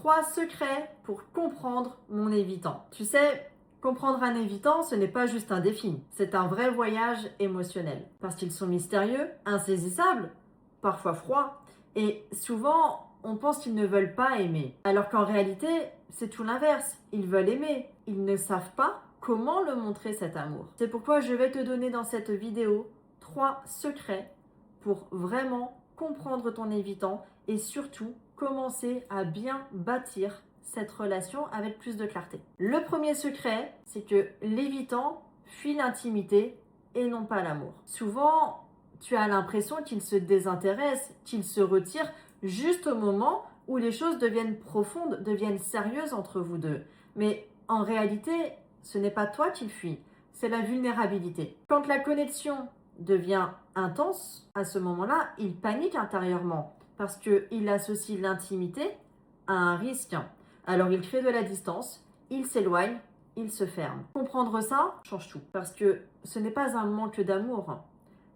3 secrets pour comprendre mon évitant. Tu sais, comprendre un évitant, ce n'est pas juste un défi, c'est un vrai voyage émotionnel. Parce qu'ils sont mystérieux, insaisissables, parfois froids, et souvent on pense qu'ils ne veulent pas aimer. Alors qu'en réalité, c'est tout l'inverse. Ils veulent aimer, ils ne savent pas comment le montrer cet amour. C'est pourquoi je vais te donner dans cette vidéo 3 secrets pour vraiment comprendre ton évitant et surtout commencer à bien bâtir cette relation avec plus de clarté. Le premier secret, c'est que l'évitant fuit l'intimité et non pas l'amour. Souvent, tu as l'impression qu'il se désintéresse, qu'il se retire juste au moment où les choses deviennent profondes, deviennent sérieuses entre vous deux. Mais en réalité, ce n'est pas toi qu'il fuit, c'est la vulnérabilité. Quand la connexion devient intense, à ce moment-là, il panique intérieurement parce qu'il associe l'intimité à un risque. Alors il crée de la distance, il s'éloigne, il se ferme. Comprendre ça change tout parce que ce n'est pas un manque d'amour,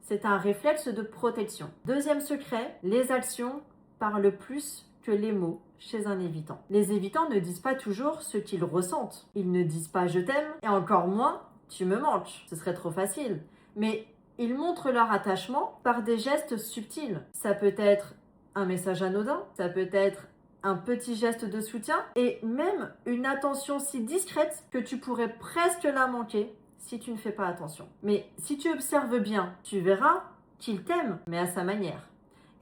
c'est un réflexe de protection. Deuxième secret, les actions parlent plus que les mots chez un évitant. Les évitants ne disent pas toujours ce qu'ils ressentent. Ils ne disent pas je t'aime et encore moins tu me manques. Ce serait trop facile. Mais ils montrent leur attachement par des gestes subtils. Ça peut être un message anodin, ça peut être un petit geste de soutien et même une attention si discrète que tu pourrais presque la manquer si tu ne fais pas attention. Mais si tu observes bien, tu verras qu'il t'aime, mais à sa manière.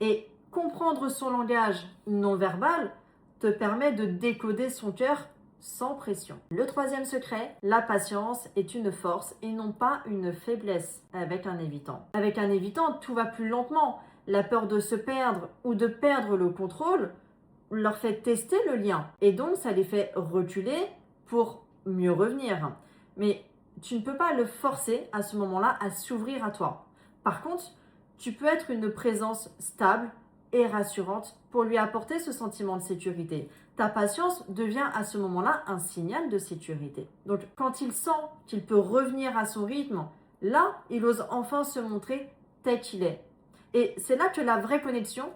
Et comprendre son langage non verbal te permet de décoder son cœur sans pression. Le troisième secret, la patience est une force et non pas une faiblesse avec un évitant. Avec un évitant, tout va plus lentement. La peur de se perdre ou de perdre le contrôle leur fait tester le lien et donc ça les fait reculer pour mieux revenir. Mais tu ne peux pas le forcer à ce moment-là à s'ouvrir à toi. Par contre, tu peux être une présence stable et rassurante pour lui apporter ce sentiment de sécurité. Ta patience devient à ce moment-là un signal de sécurité. Donc quand il sent qu'il peut revenir à son rythme, là, il ose enfin se montrer tel qu'il est. Et c'est là que la vraie connexion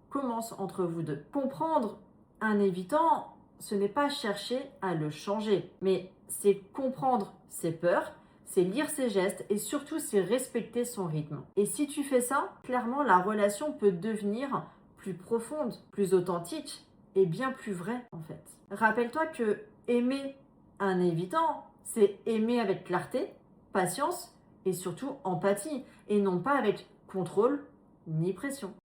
commence entre vous deux. Comprendre un évitant, ce n'est pas chercher à le changer, mais c'est comprendre ses peurs, c'est lire ses gestes et surtout c'est respecter son rythme. Et si tu fais ça, clairement la relation peut devenir plus profonde, plus authentique et bien plus vraie en fait. Rappelle-toi que aimer un évitant, c'est aimer avec clarté, patience et surtout empathie et non pas avec contrôle ni pression.